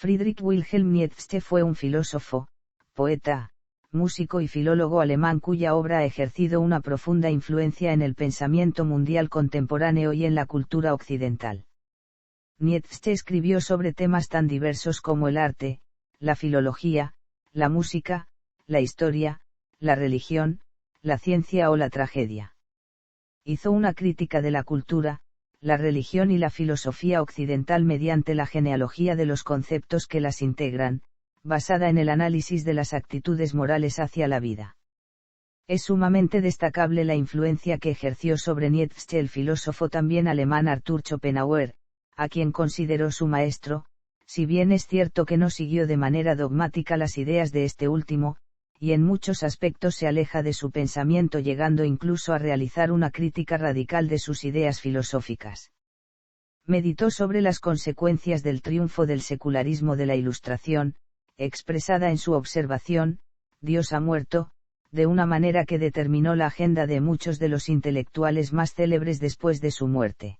Friedrich Wilhelm Nietzsche fue un filósofo, poeta, músico y filólogo alemán cuya obra ha ejercido una profunda influencia en el pensamiento mundial contemporáneo y en la cultura occidental. Nietzsche escribió sobre temas tan diversos como el arte, la filología, la música, la historia, la religión, la ciencia o la tragedia. Hizo una crítica de la cultura, la religión y la filosofía occidental mediante la genealogía de los conceptos que las integran, basada en el análisis de las actitudes morales hacia la vida. Es sumamente destacable la influencia que ejerció sobre Nietzsche el filósofo también alemán Arthur Schopenhauer, a quien consideró su maestro, si bien es cierto que no siguió de manera dogmática las ideas de este último, y en muchos aspectos se aleja de su pensamiento llegando incluso a realizar una crítica radical de sus ideas filosóficas. Meditó sobre las consecuencias del triunfo del secularismo de la Ilustración, expresada en su observación, Dios ha muerto, de una manera que determinó la agenda de muchos de los intelectuales más célebres después de su muerte.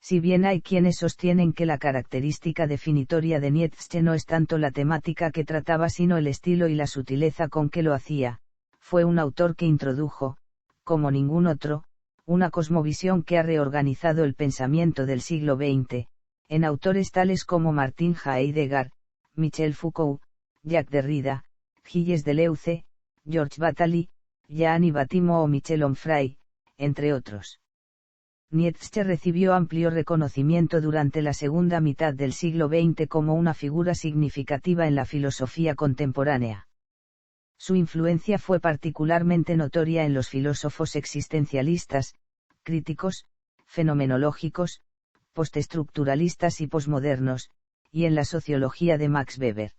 Si bien hay quienes sostienen que la característica definitoria de Nietzsche no es tanto la temática que trataba sino el estilo y la sutileza con que lo hacía, fue un autor que introdujo, como ningún otro, una cosmovisión que ha reorganizado el pensamiento del siglo XX, en autores tales como Martin Heidegger, Michel Foucault, Jacques Derrida, Gilles Deleuze, Georges Bataille, Gianni Battimo o Michel Onfray, entre otros. Nietzsche recibió amplio reconocimiento durante la segunda mitad del siglo XX como una figura significativa en la filosofía contemporánea. Su influencia fue particularmente notoria en los filósofos existencialistas, críticos, fenomenológicos, postestructuralistas y posmodernos, y en la sociología de Max Weber.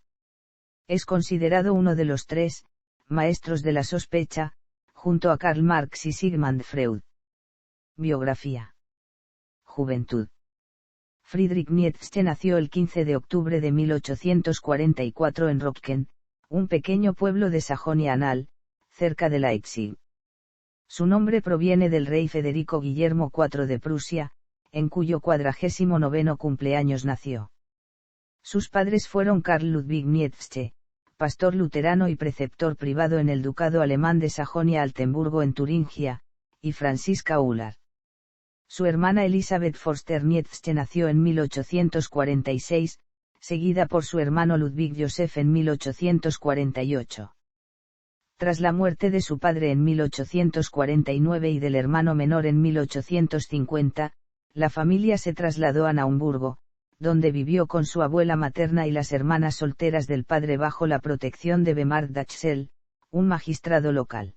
Es considerado uno de los tres maestros de la sospecha, junto a Karl Marx y Sigmund Freud. Biografía. Juventud. Friedrich Nietzsche nació el 15 de octubre de 1844 en Röttgen, un pequeño pueblo de Sajonia-Anhalt, cerca de Leipzig. Su nombre proviene del rey Federico Guillermo IV de Prusia, en cuyo 49º cumpleaños nació. Sus padres fueron Karl Ludwig Nietzsche, pastor luterano y preceptor privado en el ducado alemán de Sajonia-Altenburgo en Turingia, y Franziska Ullard. Su hermana Elisabeth Forster Nietzsche nació en 1846, seguida por su hermano Ludwig Joseph en 1848. Tras la muerte de su padre en 1849 y del hermano menor en 1850, la familia se trasladó a Naumburgo, donde vivió con su abuela materna y las hermanas solteras del padre bajo la protección de Bemar Dachsel, un magistrado local.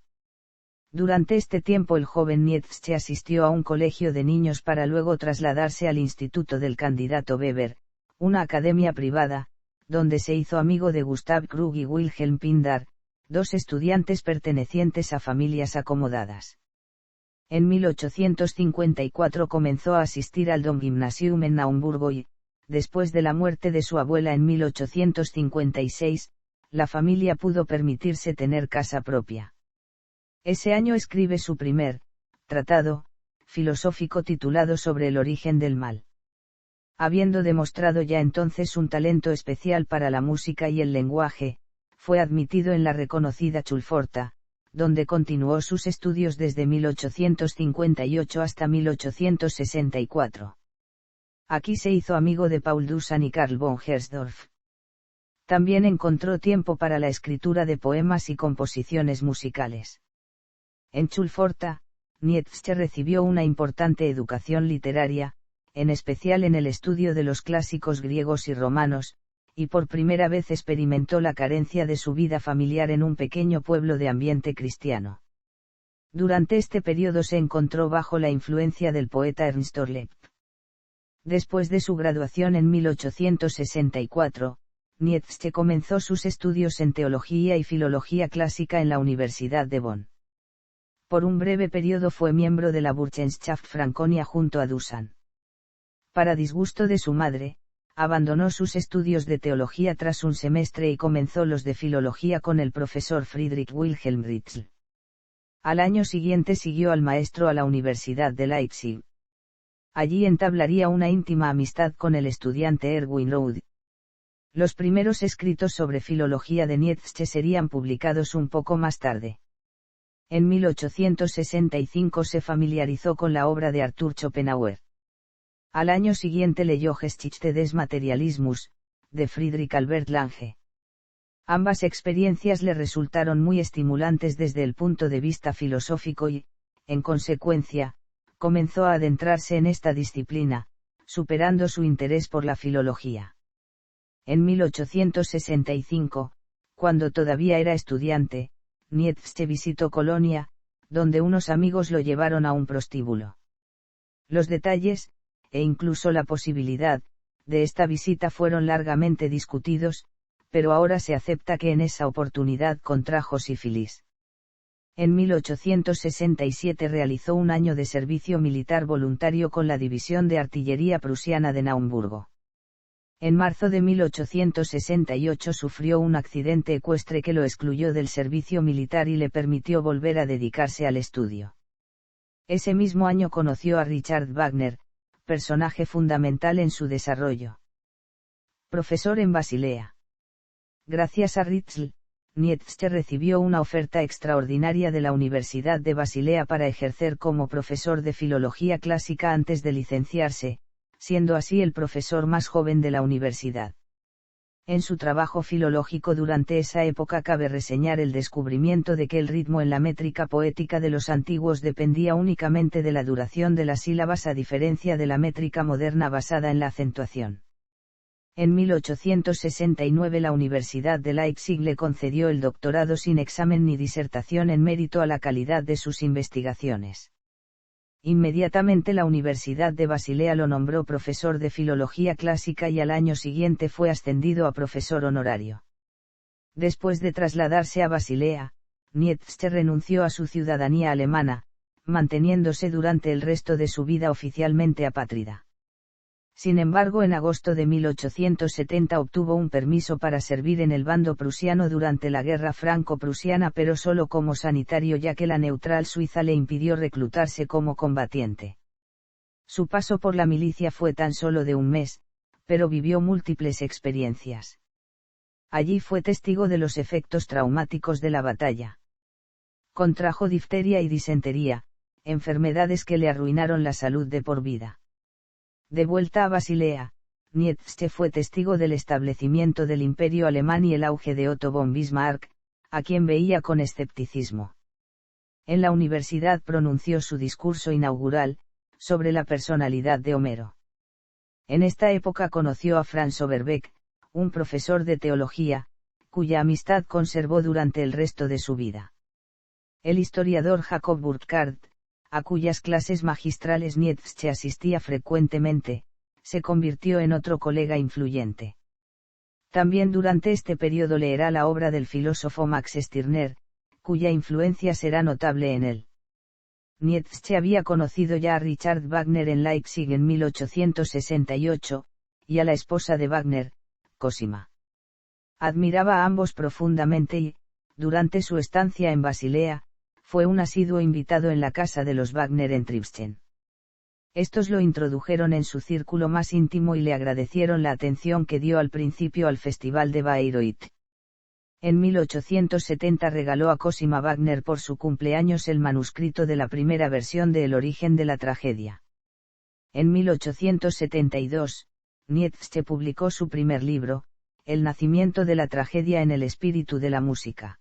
Durante este tiempo el joven Nietzsche asistió a un colegio de niños para luego trasladarse al Instituto del Candidato Weber, una academia privada, donde se hizo amigo de Gustav Krug y Wilhelm Pindar, dos estudiantes pertenecientes a familias acomodadas. En 1854 comenzó a asistir al Domgymnasium en Naumburgo y, después de la muerte de su abuela en 1856, la familia pudo permitirse tener casa propia. Ese año escribe su primer tratado filosófico titulado Sobre el origen del mal. Habiendo demostrado ya entonces un talento especial para la música y el lenguaje, fue admitido en la reconocida Schulpforta, donde continuó sus estudios desde 1858 hasta 1864. Aquí se hizo amigo de Paul Dusan y Karl von Hersdorf. También encontró tiempo para la escritura de poemas y composiciones musicales. En Schulpforta, Nietzsche recibió una importante educación literaria, en especial en el estudio de los clásicos griegos y romanos, y por primera vez experimentó la carencia de su vida familiar en un pequeño pueblo de ambiente cristiano. Durante este periodo se encontró bajo la influencia del poeta Ernst Orlep. Después de su graduación en 1864, Nietzsche comenzó sus estudios en teología y filología clásica en la Universidad de Bonn. Por un breve periodo fue miembro de la Burschenschaft Franconia junto a Dusan. Para disgusto de su madre, abandonó sus estudios de teología tras un semestre y comenzó los de filología con el profesor Friedrich Wilhelm Ritzel. Al año siguiente siguió al maestro a la Universidad de Leipzig. Allí entablaría una íntima amistad con el estudiante Erwin Rohde. Los primeros escritos sobre filología de Nietzsche serían publicados un poco más tarde. En 1865 se familiarizó con la obra de Arthur Schopenhauer. Al año siguiente leyó Geschichte des Materialismus, de Friedrich Albert Lange. Ambas experiencias le resultaron muy estimulantes desde el punto de vista filosófico y, en consecuencia, comenzó a adentrarse en esta disciplina, superando su interés por la filología. En 1865, cuando todavía era estudiante, Nietzsche visitó Colonia, donde unos amigos lo llevaron a un prostíbulo. Los detalles, e incluso la posibilidad, de esta visita fueron largamente discutidos, pero ahora se acepta que en esa oportunidad contrajo sífilis. En 1867 realizó un año de servicio militar voluntario con la División de Artillería Prusiana de Naumburgo. En marzo de 1868 sufrió un accidente ecuestre que lo excluyó del servicio militar y le permitió volver a dedicarse al estudio. Ese mismo año conoció a Richard Wagner, personaje fundamental en su desarrollo. Profesor en Basilea. Gracias a Ritschl, Nietzsche recibió una oferta extraordinaria de la Universidad de Basilea para ejercer como profesor de filología clásica antes de licenciarse, siendo así el profesor más joven de la universidad. En su trabajo filológico durante esa época cabe reseñar el descubrimiento de que el ritmo en la métrica poética de los antiguos dependía únicamente de la duración de las sílabas a diferencia de la métrica moderna basada en la acentuación. En 1869 la Universidad de Leipzig le concedió el doctorado sin examen ni disertación en mérito a la calidad de sus investigaciones. Inmediatamente la Universidad de Basilea lo nombró profesor de filología clásica y al año siguiente fue ascendido a profesor honorario. Después de trasladarse a Basilea, Nietzsche renunció a su ciudadanía alemana, manteniéndose durante el resto de su vida oficialmente apátrida. Sin embargo, en agosto de 1870 obtuvo un permiso para servir en el bando prusiano durante la Guerra Franco-Prusiana, pero solo como sanitario, ya que la neutral Suiza le impidió reclutarse como combatiente. Su paso por la milicia fue tan solo de un mes, pero vivió múltiples experiencias. Allí fue testigo de los efectos traumáticos de la batalla. Contrajo difteria y disentería, enfermedades que le arruinaron la salud de por vida. De vuelta a Basilea, Nietzsche fue testigo del establecimiento del Imperio alemán y el auge de Otto von Bismarck, a quien veía con escepticismo. En la universidad pronunció su discurso inaugural, sobre la personalidad de Homero. En esta época conoció a Franz Overbeck, un profesor de teología, cuya amistad conservó durante el resto de su vida. El historiador Jacob Burckhardt, a cuyas clases magistrales Nietzsche asistía frecuentemente, se convirtió en otro colega influyente. También durante este periodo leerá la obra del filósofo Max Stirner, cuya influencia será notable en él. Nietzsche había conocido ya a Richard Wagner en Leipzig en 1868, y a la esposa de Wagner, Cosima. Admiraba a ambos profundamente y, durante su estancia en Basilea, fue un asiduo invitado en la casa de los Wagner en Tribschen. Estos lo introdujeron en su círculo más íntimo y le agradecieron la atención que dio al principio al Festival de Bayreuth. En 1870 regaló a Cosima Wagner por su cumpleaños el manuscrito de la primera versión de El origen de la tragedia. En 1872, Nietzsche publicó su primer libro, El nacimiento de la tragedia en el espíritu de la música.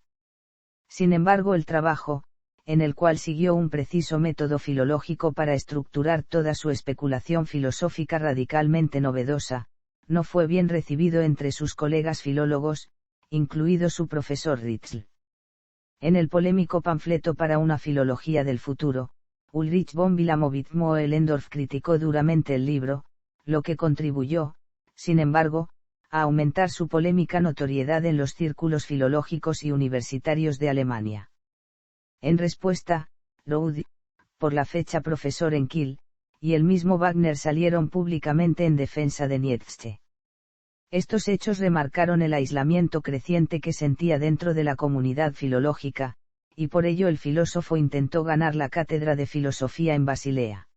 Sin embargo, el trabajo, en el cual siguió un preciso método filológico para estructurar toda su especulación filosófica radicalmente novedosa, no fue bien recibido entre sus colegas filólogos, incluido su profesor Ritschl. En el polémico panfleto para una filología del futuro, Ulrich von Wilamowitz-Moellendorff criticó duramente el libro, lo que contribuyó, sin embargo, a aumentar su polémica notoriedad en los círculos filológicos y universitarios de Alemania. En respuesta, Rode, por la fecha profesor en Kiel, y el mismo Wagner salieron públicamente en defensa de Nietzsche. Estos hechos remarcaron el aislamiento creciente que sentía dentro de la comunidad filológica, y por ello el filósofo intentó ganar la cátedra de filosofía en Basilea.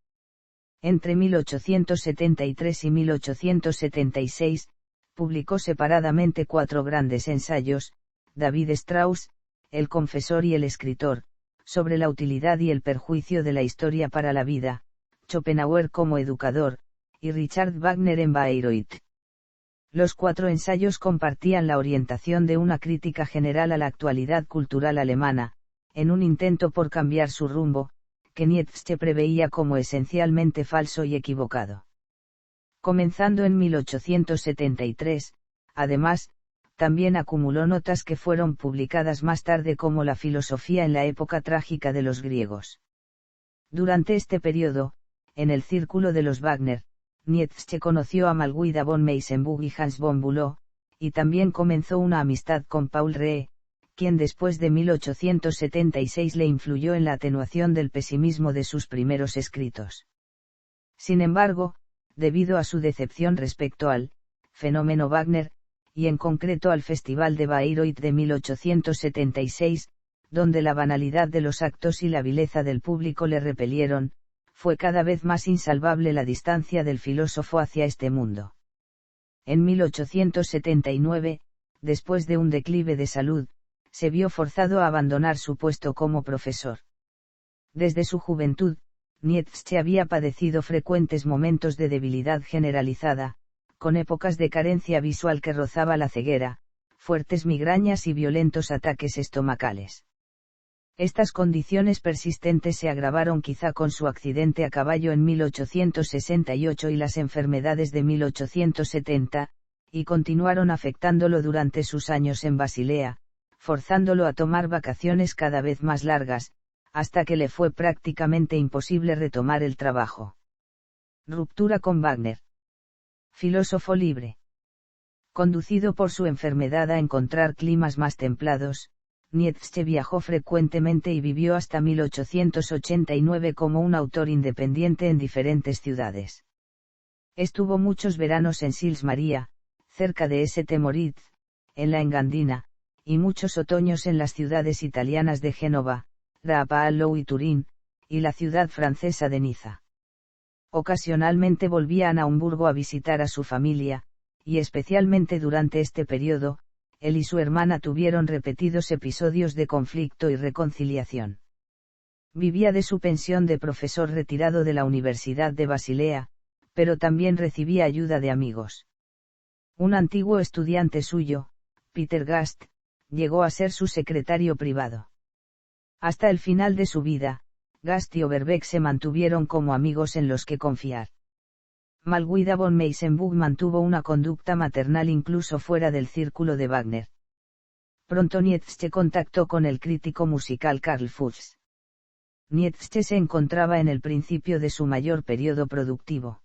Entre 1873 y 1876, publicó separadamente 4 grandes ensayos: David Strauss, El confesor y el escritor, sobre la utilidad y el perjuicio de la historia para la vida, Schopenhauer como educador, y Richard Wagner en Bayreuth. Los 4 ensayos compartían la orientación de una crítica general a la actualidad cultural alemana, en un intento por cambiar su rumbo, que Nietzsche preveía como esencialmente falso y equivocado. Comenzando en 1873, además, también acumuló notas que fueron publicadas más tarde como La filosofía en la época trágica de los griegos. Durante este periodo, en el círculo de los Wagner, Nietzsche conoció a Malguida von Meysenbug y Hans von Bülow, y también comenzó una amistad con Paul Rée, quien después de 1876 le influyó en la atenuación del pesimismo de sus primeros escritos. Sin embargo, debido a su decepción respecto al fenómeno Wagner, y en concreto al Festival de Bayreuth de 1876, donde la banalidad de los actos y la vileza del público le repelieron, fue cada vez más insalvable la distancia del filósofo hacia este mundo. En 1879, después de un declive de salud, se vio forzado a abandonar su puesto como profesor. Desde su juventud, Nietzsche había padecido frecuentes momentos de debilidad generalizada, con épocas de carencia visual que rozaba la ceguera, fuertes migrañas y violentos ataques estomacales. Estas condiciones persistentes se agravaron quizá con su accidente a caballo en 1868 y las enfermedades de 1870, y continuaron afectándolo durante sus años en Basilea, forzándolo a tomar vacaciones cada vez más largas, hasta que le fue prácticamente imposible retomar el trabajo. Ruptura con Wagner. Filósofo libre. Conducido por su enfermedad a encontrar climas más templados, Nietzsche viajó frecuentemente y vivió hasta 1889 como un autor independiente en diferentes ciudades. Estuvo muchos veranos en Sils Maria, cerca de St. Moritz, en la Engadina, y muchos otoños en las ciudades italianas de Génova, Rapallo y Turín, y la ciudad francesa de Niza. Ocasionalmente volvía a Naumburgo a visitar a su familia, y especialmente durante este periodo, él y su hermana tuvieron repetidos episodios de conflicto y reconciliación. Vivía de su pensión de profesor retirado de la Universidad de Basilea, pero también recibía ayuda de amigos. Un antiguo estudiante suyo, Peter Gast, llegó a ser su secretario privado. Hasta el final de su vida, Gast y Overbeck se mantuvieron como amigos en los que confiar. Malguida von Meysenbug mantuvo una conducta maternal incluso fuera del círculo de Wagner. Pronto Nietzsche contactó con el crítico musical Karl Fuchs. Nietzsche se encontraba en el principio de su mayor periodo productivo.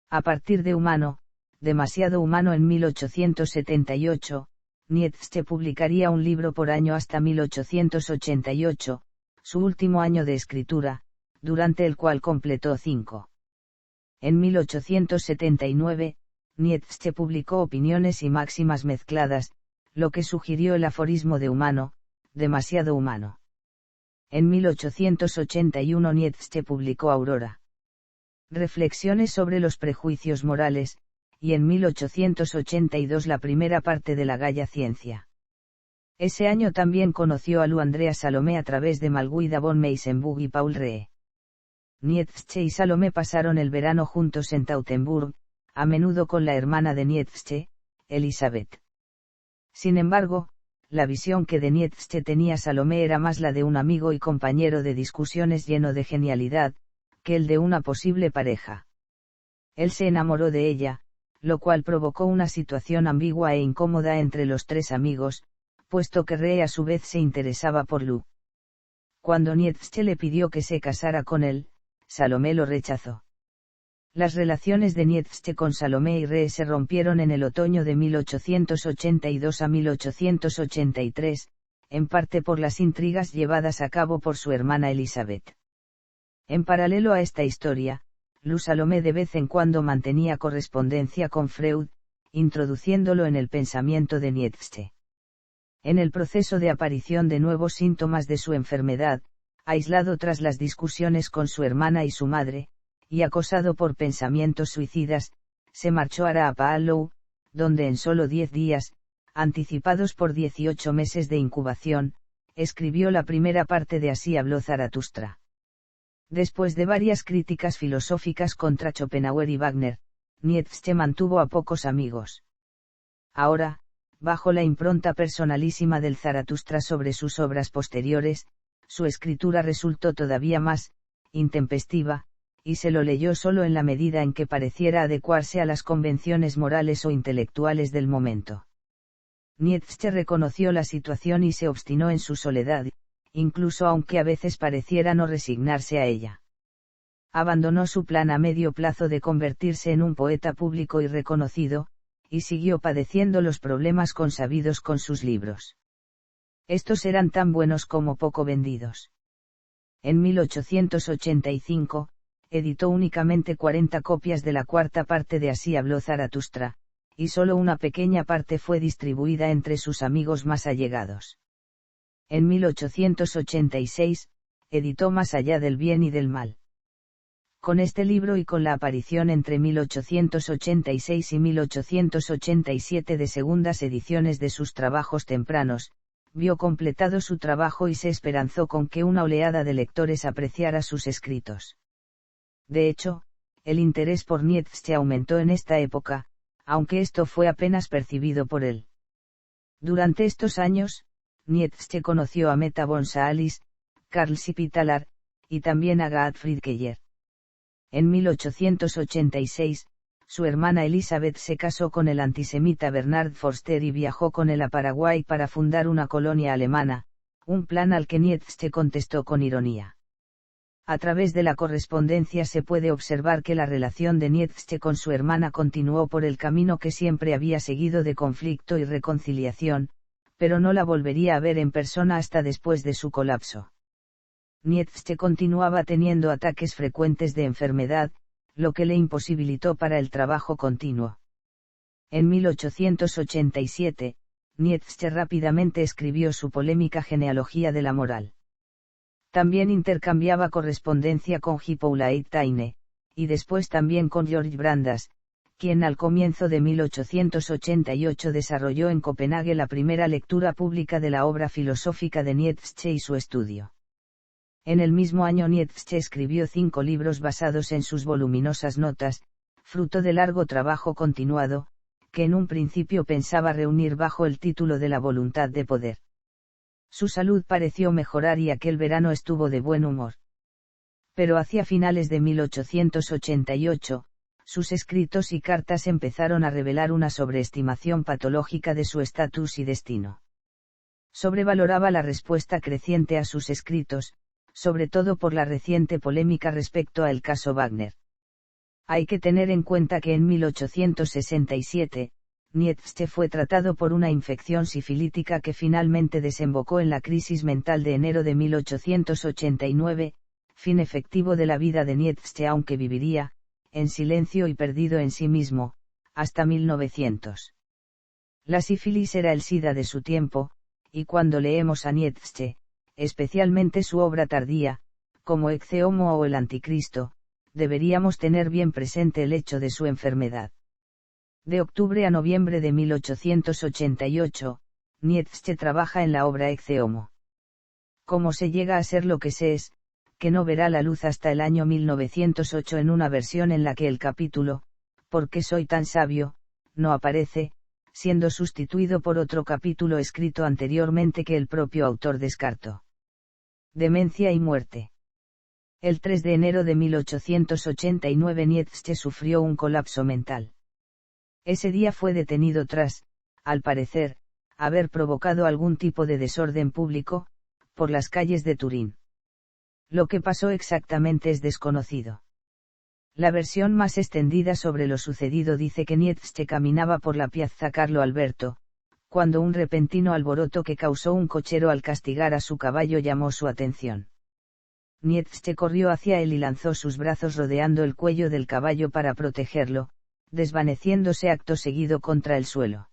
A partir de Humano, demasiado humano en 1878, Nietzsche publicaría un libro por año hasta 1888, su último año de escritura, durante el cual completó 5. En 1879, Nietzsche publicó Opiniones y máximas mezcladas, lo que sugirió el aforismo de Humano, demasiado humano. En 1881 Nietzsche publicó Aurora. Reflexiones sobre los prejuicios morales, y en 1882 la primera parte de la Gaia Ciencia. Ese año también conoció a Lou Andrea Salomé a través de Malguida von Meysenbug y Paul Rée. Nietzsche y Salomé pasaron el verano juntos en Teutoburg, a menudo con la hermana de Nietzsche, Elisabeth. Sin embargo, la visión que de Nietzsche tenía Salomé era más la de un amigo y compañero de discusiones lleno de genialidad, que el de una posible pareja. Él se enamoró de ella, lo cual provocó una situación ambigua e incómoda entre los 3 amigos, puesto que Rée a su vez se interesaba por Lou. Cuando Nietzsche le pidió que se casara con él, Salomé lo rechazó. Las relaciones de Nietzsche con Salomé y Rée se rompieron en el otoño de 1882 a 1883, en parte por las intrigas llevadas a cabo por su hermana Elisabeth. En paralelo a esta historia, Lou Salomé de vez en cuando mantenía correspondencia con Freud, introduciéndolo en el pensamiento de Nietzsche. En el proceso de aparición de nuevos síntomas de su enfermedad, aislado tras las discusiones con su hermana y su madre, y acosado por pensamientos suicidas, se marchó a Rapallo, donde en solo 10 días, anticipados por 18 meses de incubación, escribió la primera parte de Así habló Zaratustra. Después de varias críticas filosóficas contra Schopenhauer y Wagner, Nietzsche mantuvo a pocos amigos. Ahora, bajo la impronta personalísima del Zaratustra sobre sus obras posteriores, su escritura resultó todavía más intempestiva, y se lo leyó solo en la medida en que pareciera adecuarse a las convenciones morales o intelectuales del momento. Nietzsche reconoció la situación y se obstinó en su soledad, incluso aunque a veces pareciera no resignarse a ella. Abandonó su plan a medio plazo de convertirse en un poeta público y reconocido, y siguió padeciendo los problemas consabidos con sus libros. Estos eran tan buenos como poco vendidos. En 1885, editó únicamente 40 copias de la cuarta parte de Así habló Zaratustra, y solo una pequeña parte fue distribuida entre sus amigos más allegados. En 1886, editó Más allá del bien y del mal. Con este libro y con la aparición entre 1886 y 1887 de segundas ediciones de sus trabajos tempranos, vio completado su trabajo y se esperanzó con que una oleada de lectores apreciara sus escritos. De hecho, el interés por Nietzsche aumentó en esta época, aunque esto fue apenas percibido por él. Durante estos años, Nietzsche conoció a Meta von Salis, Karl Spitaler, y también a Gottfried Keller. En 1886, su hermana Elizabeth se casó con el antisemita Bernard Forster y viajó con él a Paraguay para fundar una colonia alemana, un plan al que Nietzsche contestó con ironía. A través de la correspondencia se puede observar que la relación de Nietzsche con su hermana continuó por el camino que siempre había seguido de conflicto y reconciliación, pero no la volvería a ver en persona hasta después de su colapso. Nietzsche continuaba teniendo ataques frecuentes de enfermedad, lo que le imposibilitó para el trabajo continuo. En 1887, Nietzsche rápidamente escribió su polémica Genealogía de la moral. También intercambiaba correspondencia con Hippolyte Taine, y después también con George Brandas, quien al comienzo de 1888 desarrolló en Copenhague la primera lectura pública de la obra filosófica de Nietzsche y su estudio. En el mismo año Nietzsche escribió 5 libros basados en sus voluminosas notas, fruto de largo trabajo continuado, que en un principio pensaba reunir bajo el título de La voluntad de poder. Su salud pareció mejorar y aquel verano estuvo de buen humor. Pero hacia finales de 1888, sus escritos y cartas empezaron a revelar una sobreestimación patológica de su estatus y destino. Sobrevaloraba la respuesta creciente a sus escritos, sobre todo por la reciente polémica respecto al caso Wagner. Hay que tener en cuenta que en 1867, Nietzsche fue tratado por una infección sifilítica que finalmente desembocó en la crisis mental de enero de 1889, fin efectivo de la vida de Nietzsche aunque viviría, en silencio y perdido en sí mismo, hasta 1900. La sífilis era el SIDA de su tiempo, y cuando leemos a Nietzsche, especialmente su obra tardía, como Ecce Homo o El Anticristo, deberíamos tener bien presente el hecho de su enfermedad. De octubre a noviembre de 1888, Nietzsche trabaja en la obra Ecce Homo. Cómo se llega a ser lo que se es, que no verá la luz hasta el año 1908 en una versión en la que el capítulo, ¿Por qué soy tan sabio?, no aparece, siendo sustituido por otro capítulo escrito anteriormente que el propio autor descartó. Demencia y muerte. El 3 de enero de 1889 Nietzsche sufrió un colapso mental. Ese día fue detenido tras, al parecer, haber provocado algún tipo de desorden público, por las calles de Turín. Lo que pasó exactamente es desconocido. La versión más extendida sobre lo sucedido dice que Nietzsche caminaba por la Piazza Carlo Alberto, cuando un repentino alboroto que causó un cochero al castigar a su caballo llamó su atención. Nietzsche corrió hacia él y lanzó sus brazos rodeando el cuello del caballo para protegerlo, desvaneciéndose acto seguido contra el suelo.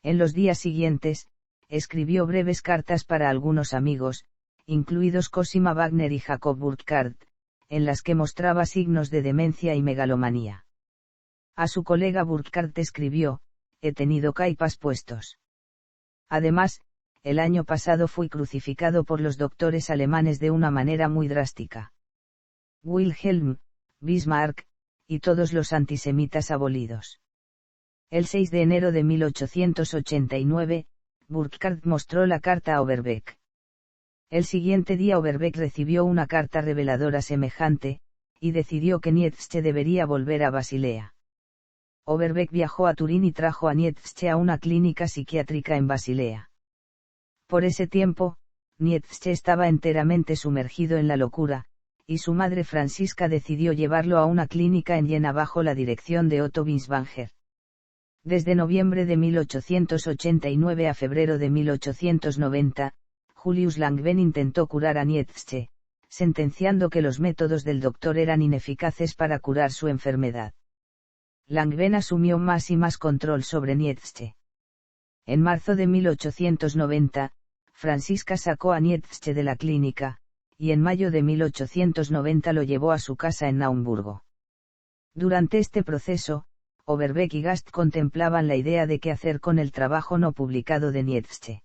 En los días siguientes, escribió breves cartas para algunos amigos, incluidos Cosima Wagner y Jacob Burckhardt, en las que mostraba signos de demencia y megalomanía. A su colega Burckhardt escribió, he tenido caipas puestos. Además, el año pasado fui crucificado por los doctores alemanes de una manera muy drástica. Wilhelm, Bismarck, y todos los antisemitas abolidos. El 6 de enero de 1889, Burckhardt mostró la carta a Overbeck. El siguiente día Overbeck recibió una carta reveladora semejante, y decidió que Nietzsche debería volver a Basilea. Overbeck viajó a Turín y trajo a Nietzsche a una clínica psiquiátrica en Basilea. Por ese tiempo, Nietzsche estaba enteramente sumergido en la locura, y su madre Francisca decidió llevarlo a una clínica en Jena bajo la dirección de Otto Binswanger. Desde noviembre de 1889 a febrero de 1890, Julius Langben intentó curar a Nietzsche, sentenciando que los métodos del doctor eran ineficaces para curar su enfermedad. Langben asumió más y más control sobre Nietzsche. En marzo de 1890, Francisca sacó a Nietzsche de la clínica, y en mayo de 1890 lo llevó a su casa en Naumburgo. Durante este proceso, Overbeck y Gast contemplaban la idea de qué hacer con el trabajo no publicado de Nietzsche.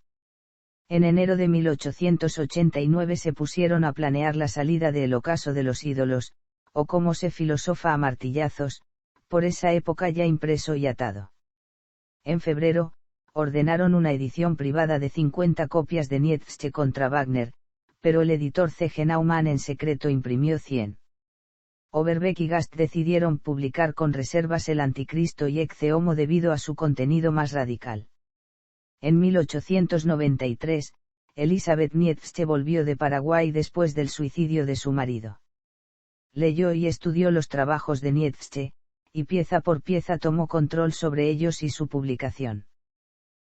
En enero de 1889 se pusieron a planear la salida de El ocaso de los ídolos, o cómo se filosofa a martillazos, por esa época ya impreso y atado. En febrero, ordenaron una edición privada de 50 copias de Nietzsche contra Wagner, pero el editor C.G. Naumann en secreto imprimió 100. Overbeck y Gast decidieron publicar con reservas El Anticristo y Ecce Homo debido a su contenido más radical. En 1893, Elizabeth Nietzsche volvió de Paraguay después del suicidio de su marido. Leyó y estudió los trabajos de Nietzsche, y pieza por pieza tomó control sobre ellos y su publicación.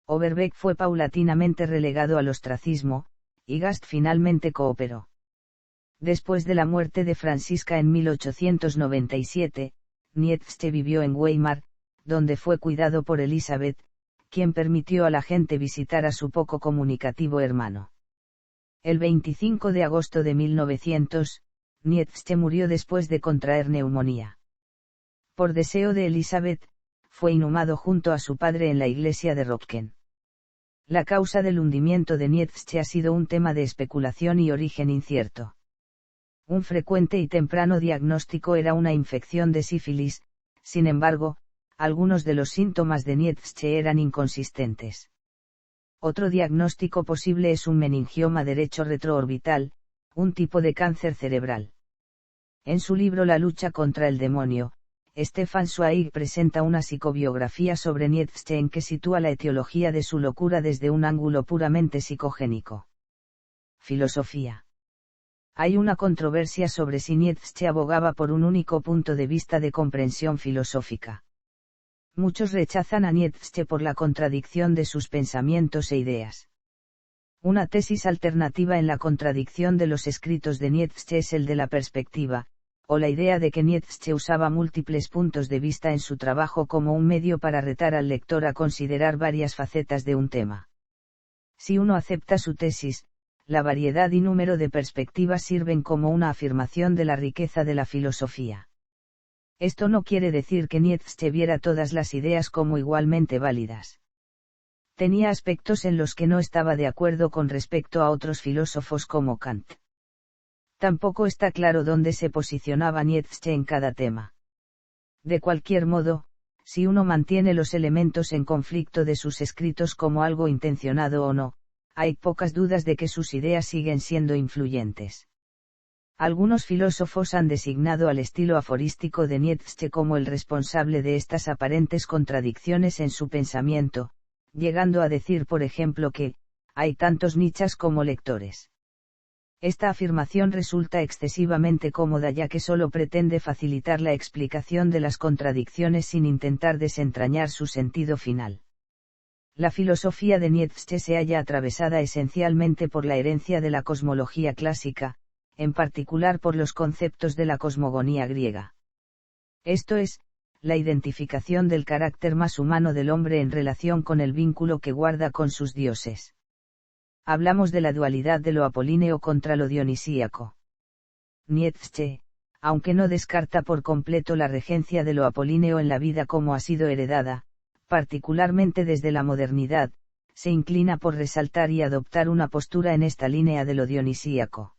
Overbeck fue paulatinamente relegado al ostracismo, y Gast finalmente cooperó. Después de la muerte de Francisca en 1897, Nietzsche vivió en Weimar, donde fue cuidado por Elizabeth, quien permitió a la gente visitar a su poco comunicativo hermano. El 25 de agosto de 1900, Nietzsche murió después de contraer neumonía. Por deseo de Elizabeth, fue inhumado junto a su padre en la iglesia de Röttgen. La causa del hundimiento de Nietzsche ha sido un tema de especulación y origen incierto. Un frecuente y temprano diagnóstico era una infección de sífilis, sin embargo, algunos de los síntomas de Nietzsche eran inconsistentes. Otro diagnóstico posible es un meningioma derecho retroorbital, un tipo de cáncer cerebral. En su libro La lucha contra el demonio, Stefan Zweig presenta una psicobiografía sobre Nietzsche en que sitúa la etiología de su locura desde un ángulo puramente psicogénico. Filosofía. Hay una controversia sobre si Nietzsche abogaba por un único punto de vista de comprensión filosófica. Muchos rechazan a Nietzsche por la contradicción de sus pensamientos e ideas. Una tesis alternativa en la contradicción de los escritos de Nietzsche es el de la perspectiva, o la idea de que Nietzsche usaba múltiples puntos de vista en su trabajo como un medio para retar al lector a considerar varias facetas de un tema. Si uno acepta su tesis, la variedad y número de perspectivas sirven como una afirmación de la riqueza de la filosofía. Esto no quiere decir que Nietzsche viera todas las ideas como igualmente válidas. Tenía aspectos en los que no estaba de acuerdo con respecto a otros filósofos como Kant. Tampoco está claro dónde se posicionaba Nietzsche en cada tema. De cualquier modo, si uno mantiene los elementos en conflicto de sus escritos como algo intencionado o no, hay pocas dudas de que sus ideas siguen siendo influyentes. Algunos filósofos han designado al estilo aforístico de Nietzsche como el responsable de estas aparentes contradicciones en su pensamiento, llegando a decir por ejemplo que, hay tantos Nietzsches como lectores. Esta afirmación resulta excesivamente cómoda ya que solo pretende facilitar la explicación de las contradicciones sin intentar desentrañar su sentido final. La filosofía de Nietzsche se halla atravesada esencialmente por la herencia de la cosmología clásica, en particular por los conceptos de la cosmogonía griega. Esto es, la identificación del carácter más humano del hombre en relación con el vínculo que guarda con sus dioses. Hablamos de la dualidad de lo apolíneo contra lo dionisíaco. Nietzsche, aunque no descarta por completo la regencia de lo apolíneo en la vida como ha sido heredada, Particularmente desde la modernidad, se inclina por resaltar y adoptar una postura en esta línea de lo dionisíaco.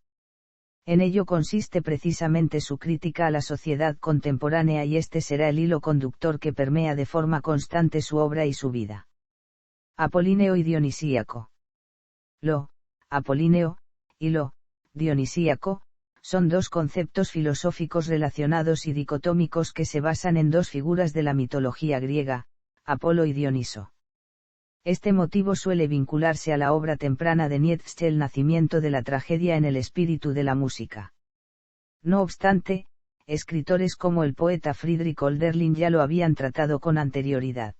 En ello consiste precisamente su crítica a la sociedad contemporánea y este será el hilo conductor que permea de forma constante su obra y su vida. Apolíneo y dionisíaco. Lo apolíneo y lo dionisíaco son dos conceptos filosóficos relacionados y dicotómicos que se basan en dos figuras de la mitología griega, Apolo y Dioniso. Este motivo suele vincularse a la obra temprana de Nietzsche, El nacimiento de la tragedia en el espíritu de la música. No obstante, escritores como el poeta Friedrich Hölderlin ya lo habían tratado con anterioridad.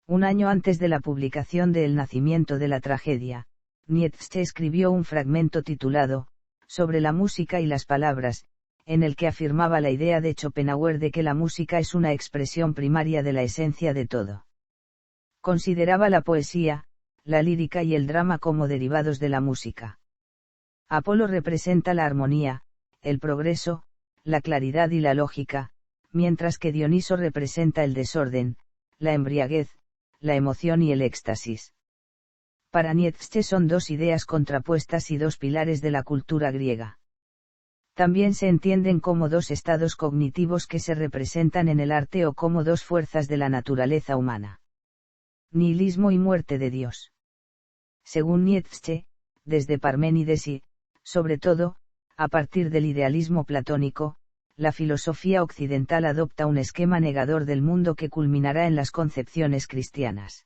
Un año antes de la publicación de El nacimiento de la tragedia, Nietzsche escribió un fragmento titulado, Sobre la música y las palabras, en el que afirmaba la idea de Schopenhauer de que la música es una expresión primaria de la esencia de todo. Consideraba la poesía, la lírica y el drama como derivados de la música. Apolo representa la armonía, el progreso, la claridad y la lógica, mientras que Dioniso representa el desorden, la embriaguez, la emoción y el éxtasis. Para Nietzsche son dos ideas contrapuestas y dos pilares de la cultura griega. También se entienden como dos estados cognitivos que se representan en el arte o como dos fuerzas de la naturaleza humana. Nihilismo y muerte de Dios. Según Nietzsche, desde Parménides y, sobre todo, a partir del idealismo platónico, la filosofía occidental adopta un esquema negador del mundo que culminará en las concepciones cristianas.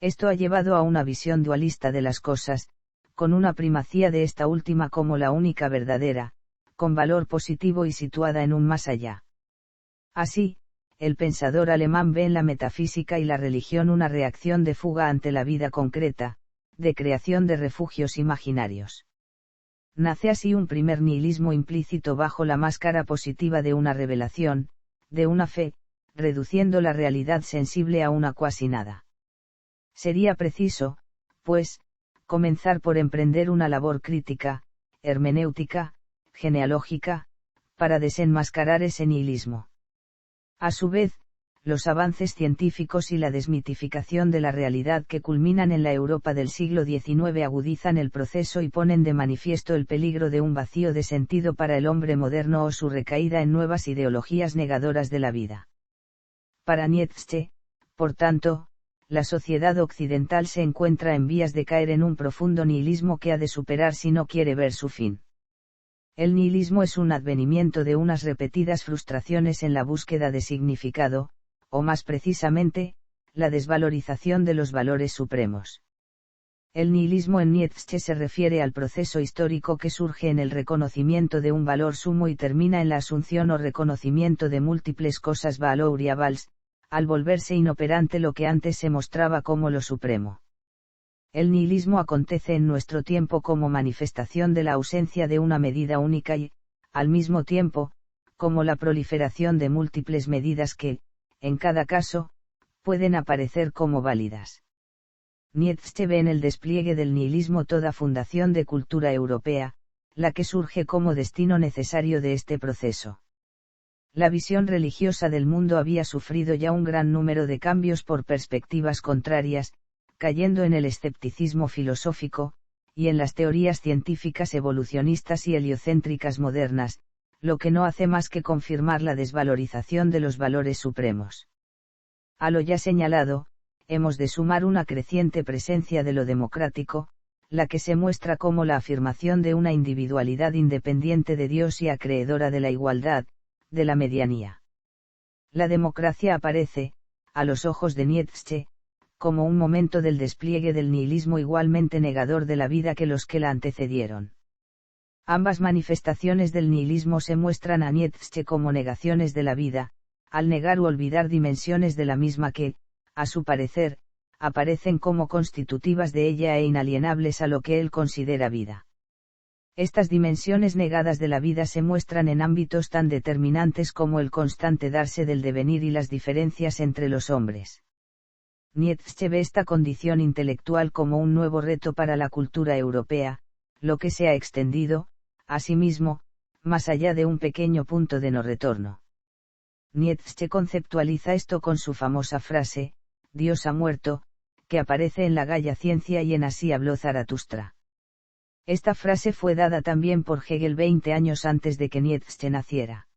Esto ha llevado a una visión dualista de las cosas, con una primacía de esta última como la única verdadera, con valor positivo y situada en un más allá. Así, el pensador alemán ve en la metafísica y la religión una reacción de fuga ante la vida concreta, de creación de refugios imaginarios. Nace así un primer nihilismo implícito bajo la máscara positiva de una revelación, de una fe, reduciendo la realidad sensible a una cuasi nada. Sería preciso, pues, comenzar por emprender una labor crítica, hermenéutica, genealógica, para desenmascarar ese nihilismo. A su vez, los avances científicos y la desmitificación de la realidad que culminan en la Europa del siglo XIX agudizan el proceso y ponen de manifiesto el peligro de un vacío de sentido para el hombre moderno o su recaída en nuevas ideologías negadoras de la vida. Para Nietzsche, por tanto, la sociedad occidental se encuentra en vías de caer en un profundo nihilismo que ha de superar si no quiere ver su fin. El nihilismo es un advenimiento de unas repetidas frustraciones en la búsqueda de significado, o más precisamente, la desvalorización de los valores supremos. El nihilismo en Nietzsche se refiere al proceso histórico que surge en el reconocimiento de un valor sumo y termina en la asunción o reconocimiento de múltiples cosas valuables, al volverse inoperante lo que antes se mostraba como lo supremo. El nihilismo acontece en nuestro tiempo como manifestación de la ausencia de una medida única y, al mismo tiempo, como la proliferación de múltiples medidas que, en cada caso, pueden aparecer como válidas. Nietzsche ve en el despliegue del nihilismo toda fundación de cultura europea, la que surge como destino necesario de este proceso. La visión religiosa del mundo había sufrido ya un gran número de cambios por perspectivas contrarias, cayendo en el escepticismo filosófico, y en las teorías científicas evolucionistas y heliocéntricas modernas, lo que no hace más que confirmar la desvalorización de los valores supremos. A lo ya señalado, hemos de sumar una creciente presencia de lo democrático, la que se muestra como la afirmación de una individualidad independiente de Dios y acreedora de la igualdad, de la medianía. La democracia aparece, a los ojos de Nietzsche, como un momento del despliegue del nihilismo igualmente negador de la vida que los que la antecedieron. Ambas manifestaciones del nihilismo se muestran a Nietzsche como negaciones de la vida, al negar u olvidar dimensiones de la misma que, a su parecer, aparecen como constitutivas de ella e inalienables a lo que él considera vida. Estas dimensiones negadas de la vida se muestran en ámbitos tan determinantes como el constante darse del devenir y las diferencias entre los hombres. Nietzsche ve esta condición intelectual como un nuevo reto para la cultura europea, lo que se ha extendido, asimismo, más allá de un pequeño punto de no retorno. Nietzsche conceptualiza esto con su famosa frase, Dios ha muerto, que aparece en la Gaia Ciencia y en Así habló Zaratustra. Esta frase fue dada también por Hegel 20 años antes de que Nietzsche naciera.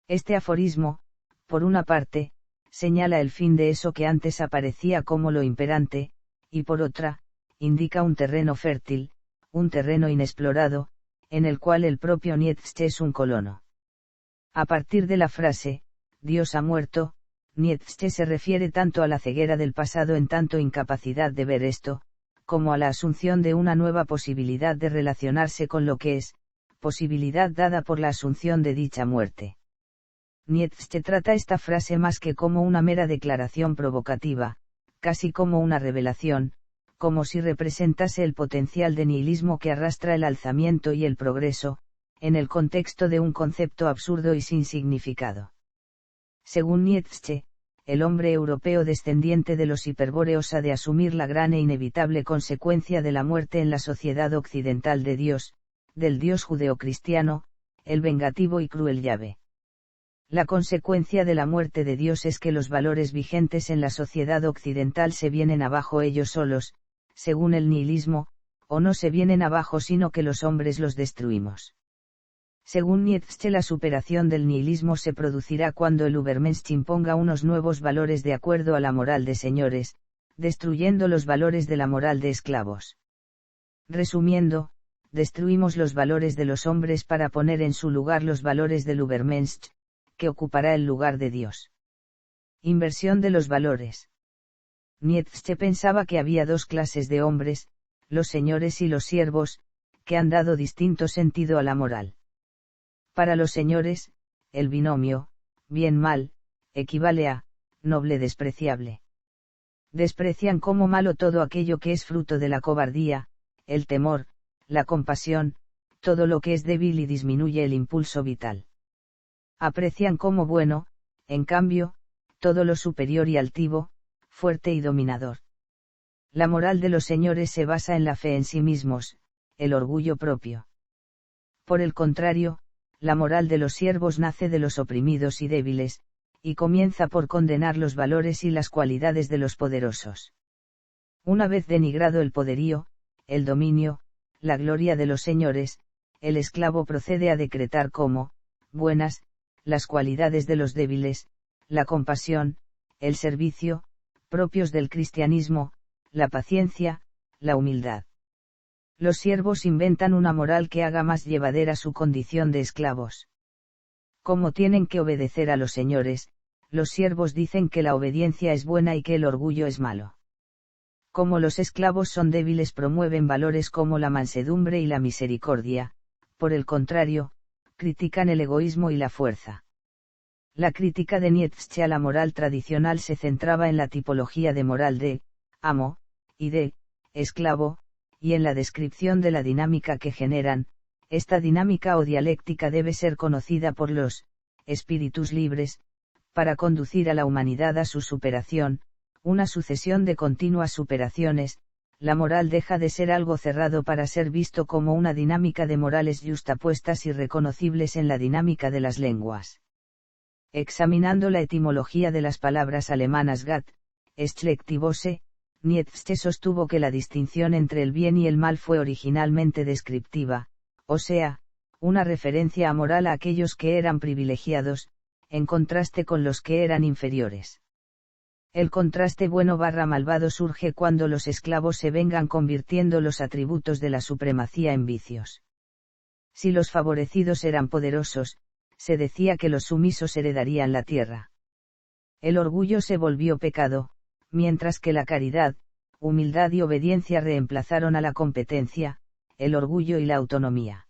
Este aforismo, por una parte, señala el fin de eso que antes aparecía como lo imperante, y por otra, indica un terreno fértil, un terreno inexplorado, en el cual el propio Nietzsche es un colono. A partir de la frase, Dios ha muerto, Nietzsche se refiere tanto a la ceguera del pasado en tanto incapacidad de ver esto, como a la asunción de una nueva posibilidad de relacionarse con lo que es, posibilidad dada por la asunción de dicha muerte. Nietzsche trata esta frase más que como una mera declaración provocativa, casi como una revelación, como si representase el potencial de nihilismo que arrastra el alzamiento y el progreso, en el contexto de un concepto absurdo y sin significado. Según Nietzsche, el hombre europeo descendiente de los hiperbóreos ha de asumir la gran e inevitable consecuencia de la muerte en la sociedad occidental de Dios, del Dios judeocristiano, el vengativo y cruel Yahvé. La consecuencia de la muerte de Dios es que los valores vigentes en la sociedad occidental se vienen abajo ellos solos, según el nihilismo, o no se vienen abajo sino que los hombres los destruimos. Según Nietzsche, la superación del nihilismo se producirá cuando el Übermensch imponga unos nuevos valores de acuerdo a la moral de señores, destruyendo los valores de la moral de esclavos. Resumiendo, destruimos los valores de los hombres para poner en su lugar los valores del Übermensch, que ocupará el lugar de Dios. Inversión de los valores. Nietzsche pensaba que había dos clases de hombres, los señores y los siervos, que han dado distinto sentido a la moral. Para los señores, el binomio, bien-mal, equivale a, noble-despreciable. Desprecian como malo todo aquello que es fruto de la cobardía, el temor, la compasión, todo lo que es débil y disminuye el impulso vital. Aprecian como bueno, en cambio, todo lo superior y altivo, fuerte y dominador. La moral de los señores se basa en la fe en sí mismos, el orgullo propio. Por el contrario, la moral de los siervos nace de los oprimidos y débiles, y comienza por condenar los valores y las cualidades de los poderosos. Una vez denigrado el poderío, el dominio, la gloria de los señores, el esclavo procede a decretar como, buenas, las cualidades de los débiles, la compasión, el servicio, propios del cristianismo, la paciencia, la humildad. Los siervos inventan una moral que haga más llevadera su condición de esclavos. Como tienen que obedecer a los señores, los siervos dicen que la obediencia es buena y que el orgullo es malo. Como los esclavos son débiles, promueven valores como la mansedumbre y la misericordia, por el contrario, critican el egoísmo y la fuerza. La crítica de Nietzsche a la moral tradicional se centraba en la tipología de moral de amo y de esclavo, y en la descripción de la dinámica que generan. Esta dinámica o dialéctica debe ser conocida por los espíritus libres, para conducir a la humanidad a su superación, una sucesión de continuas superaciones. La moral deja de ser algo cerrado para ser visto como una dinámica de morales yuxtapuestas y reconocibles en la dinámica de las lenguas. Examinando la etimología de las palabras alemanas Gat, Schlechtivose, Nietzsche sostuvo que la distinción entre el bien y el mal fue originalmente descriptiva, o sea, una referencia amoral a aquellos que eran privilegiados, en contraste con los que eran inferiores. El contraste bueno/malvado surge cuando los esclavos se vengan convirtiendo los atributos de la supremacía en vicios. Si los favorecidos eran poderosos, se decía que los sumisos heredarían la tierra. El orgullo se volvió pecado, mientras que la caridad, humildad y obediencia reemplazaron a la competencia, el orgullo y la autonomía.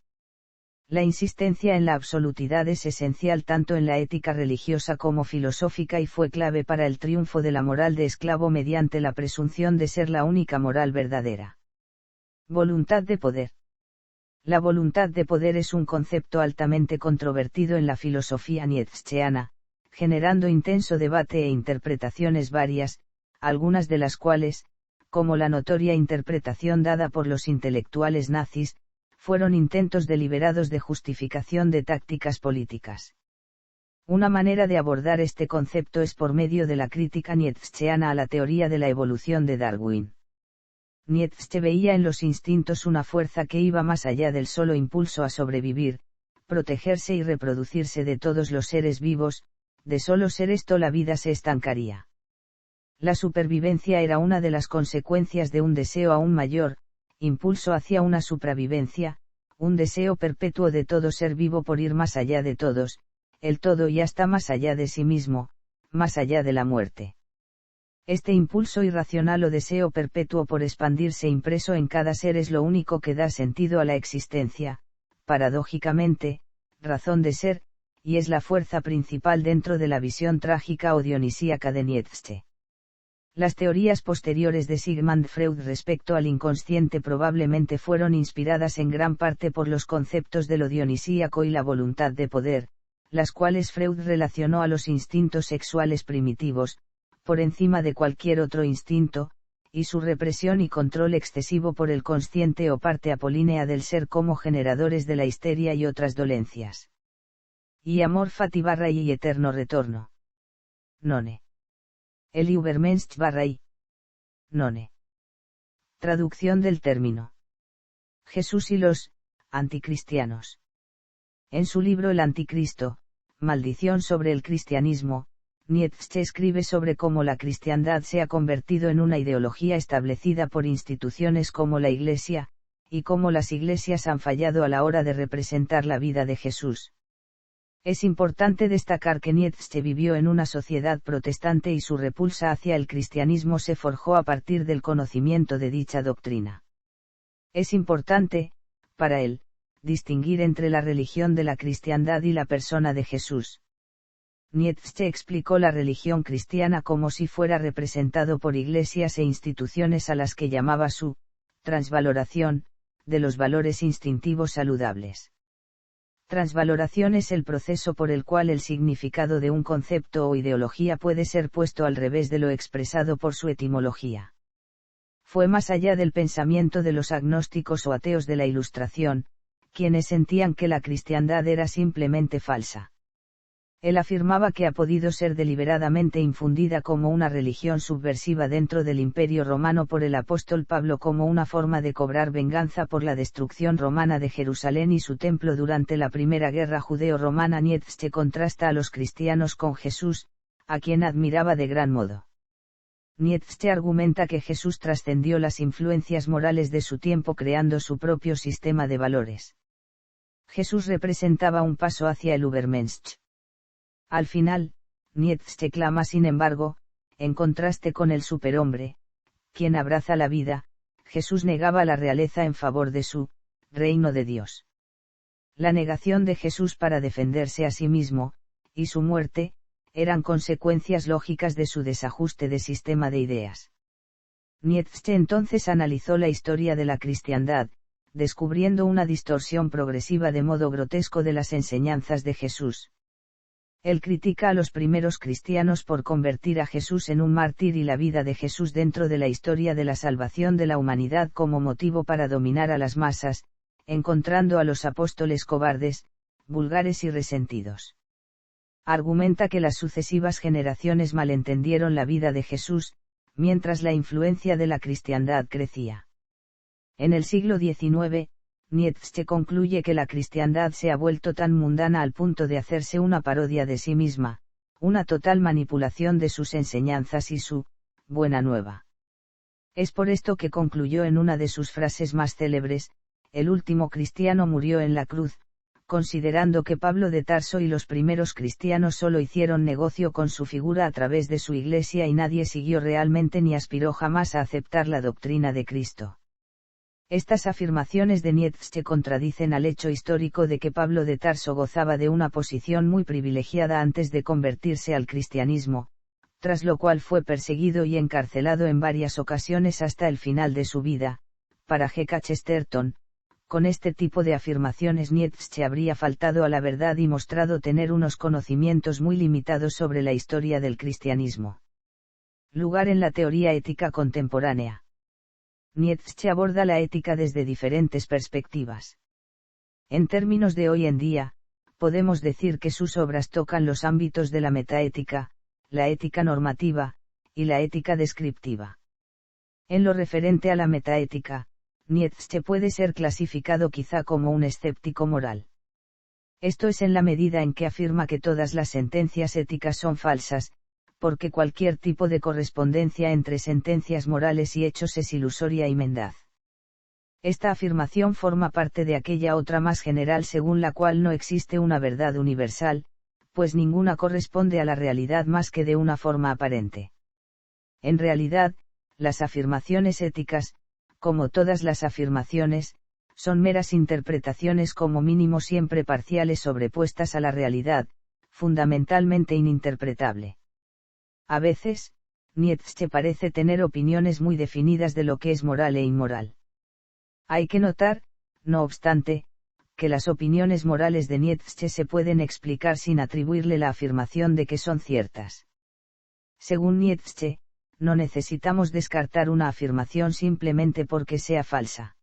La insistencia en la absolutidad es esencial tanto en la ética religiosa como filosófica y fue clave para el triunfo de la moral de esclavo mediante la presunción de ser la única moral verdadera. Voluntad de poder. La voluntad de poder es un concepto altamente controvertido en la filosofía nietzscheana, generando intenso debate e interpretaciones varias, algunas de las cuales, como la notoria interpretación dada por los intelectuales nazis, fueron intentos deliberados de justificación de tácticas políticas. Una manera de abordar este concepto es por medio de la crítica nietzscheana a la teoría de la evolución de Darwin. Nietzsche veía en los instintos una fuerza que iba más allá del solo impulso a sobrevivir, protegerse y reproducirse de todos los seres vivos. De solo ser esto la vida se estancaría. La supervivencia era una de las consecuencias de un deseo aún mayor, impulso hacia una supravivencia, un deseo perpetuo de todo ser vivo por ir más allá de todos, el todo y hasta más allá de sí mismo, más allá de la muerte. Este impulso irracional o deseo perpetuo por expandirse impreso en cada ser es lo único que da sentido a la existencia, paradójicamente, razón de ser, y es la fuerza principal dentro de la visión trágica o dionisíaca de Nietzsche. Las teorías posteriores de Sigmund Freud respecto al inconsciente probablemente fueron inspiradas en gran parte por los conceptos de lo dionisíaco y la voluntad de poder, las cuales Freud relacionó a los instintos sexuales primitivos, por encima de cualquier otro instinto, y su represión y control excesivo por el consciente o parte apolínea del ser como generadores de la histeria y otras dolencias. Y amor fati / y eterno retorno. None. El Übermensch / None. Traducción del término. Jesús y los anticristianos. En su libro El Anticristo, Maldición sobre el cristianismo, Nietzsche escribe sobre cómo la cristiandad se ha convertido en una ideología establecida por instituciones como la Iglesia, y cómo las iglesias han fallado a la hora de representar la vida de Jesús. Es importante destacar que Nietzsche vivió en una sociedad protestante y su repulsa hacia el cristianismo se forjó a partir del conocimiento de dicha doctrina. Es importante, para él, distinguir entre la religión de la cristiandad y la persona de Jesús. Nietzsche explicó la religión cristiana como si fuera representado por iglesias e instituciones a las que llamaba su transvaloración de los valores instintivos saludables. Transvaloración es el proceso por el cual el significado de un concepto o ideología puede ser puesto al revés de lo expresado por su etimología. Fue más allá del pensamiento de los agnósticos o ateos de la Ilustración, quienes sentían que la cristiandad era simplemente falsa. Él afirmaba que ha podido ser deliberadamente infundida como una religión subversiva dentro del Imperio Romano por el apóstol Pablo como una forma de cobrar venganza por la destrucción romana de Jerusalén y su templo durante la Primera Guerra Judeo-Romana. Nietzsche contrasta a los cristianos con Jesús, a quien admiraba de gran modo. Nietzsche argumenta que Jesús trascendió las influencias morales de su tiempo creando su propio sistema de valores. Jesús representaba un paso hacia el Übermensch. Al final, Nietzsche clama sin embargo, en contraste con el superhombre, quien abraza la vida, Jesús negaba la realeza en favor de su reino de Dios. La negación de Jesús para defenderse a sí mismo, y su muerte, eran consecuencias lógicas de su desajuste de sistema de ideas. Nietzsche entonces analizó la historia de la cristiandad, descubriendo una distorsión progresiva de modo grotesco de las enseñanzas de Jesús. Él critica a los primeros cristianos por convertir a Jesús en un mártir y la vida de Jesús dentro de la historia de la salvación de la humanidad como motivo para dominar a las masas, encontrando a los apóstoles cobardes, vulgares y resentidos. Argumenta que las sucesivas generaciones malentendieron la vida de Jesús, mientras la influencia de la cristiandad crecía. En el siglo XIX, Nietzsche concluye que la cristiandad se ha vuelto tan mundana al punto de hacerse una parodia de sí misma, una total manipulación de sus enseñanzas y su buena nueva. Es por esto que concluyó en una de sus frases más célebres: el último cristiano murió en la cruz, considerando que Pablo de Tarso y los primeros cristianos solo hicieron negocio con su figura a través de su iglesia y nadie siguió realmente ni aspiró jamás a aceptar la doctrina de Cristo. Estas afirmaciones de Nietzsche contradicen al hecho histórico de que Pablo de Tarso gozaba de una posición muy privilegiada antes de convertirse al cristianismo, tras lo cual fue perseguido y encarcelado en varias ocasiones hasta el final de su vida. Para G.K. Chesterton, con este tipo de afirmaciones Nietzsche habría faltado a la verdad y mostrado tener unos conocimientos muy limitados sobre la historia del cristianismo. Lugar en la teoría ética contemporánea. Nietzsche aborda la ética desde diferentes perspectivas. En términos de hoy en día, podemos decir que sus obras tocan los ámbitos de la metaética, la ética normativa, y la ética descriptiva. En lo referente a la metaética, Nietzsche puede ser clasificado quizá como un escéptico moral. Esto es en la medida en que afirma que todas las sentencias éticas son falsas, porque cualquier tipo de correspondencia entre sentencias morales y hechos es ilusoria y mendaz. Esta afirmación forma parte de aquella otra más general según la cual no existe una verdad universal, pues ninguna corresponde a la realidad más que de una forma aparente. En realidad, las afirmaciones éticas, como todas las afirmaciones, son meras interpretaciones como mínimo siempre parciales sobrepuestas a la realidad, fundamentalmente ininterpretable. A veces, Nietzsche parece tener opiniones muy definidas de lo que es moral e inmoral. Hay que notar, no obstante, que las opiniones morales de Nietzsche se pueden explicar sin atribuirle la afirmación de que son ciertas. Según Nietzsche, no necesitamos descartar una afirmación simplemente porque sea falsa.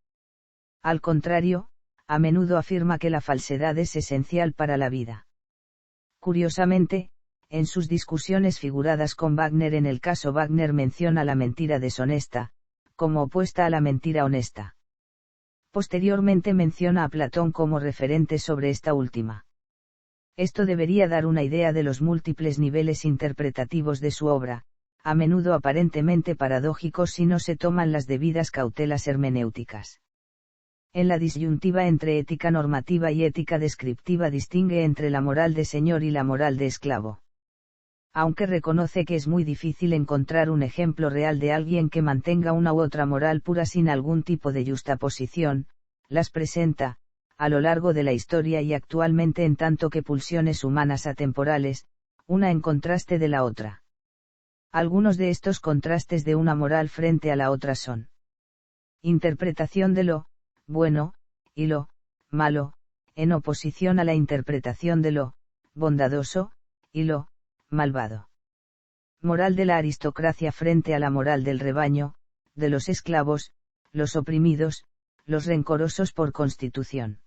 Al contrario, a menudo afirma que la falsedad es esencial para la vida. Curiosamente, en sus discusiones figuradas con Wagner en el caso Wagner menciona la mentira deshonesta, como opuesta a la mentira honesta. Posteriormente menciona a Platón como referente sobre esta última. Esto debería dar una idea de los múltiples niveles interpretativos de su obra, a menudo aparentemente paradójicos si no se toman las debidas cautelas hermenéuticas. En la disyuntiva entre ética normativa y ética descriptiva distingue entre la moral de señor y la moral de esclavo. Aunque reconoce que es muy difícil encontrar un ejemplo real de alguien que mantenga una u otra moral pura sin algún tipo de yuxtaposición, las presenta, a lo largo de la historia y actualmente en tanto que pulsiones humanas atemporales, una en contraste de la otra. Algunos de estos contrastes de una moral frente a la otra son: interpretación de lo bueno y lo malo, en oposición a la interpretación de lo bondadoso y lo malvado. Moral de la aristocracia frente a la moral del rebaño, de los esclavos, los oprimidos, los rencorosos por constitución.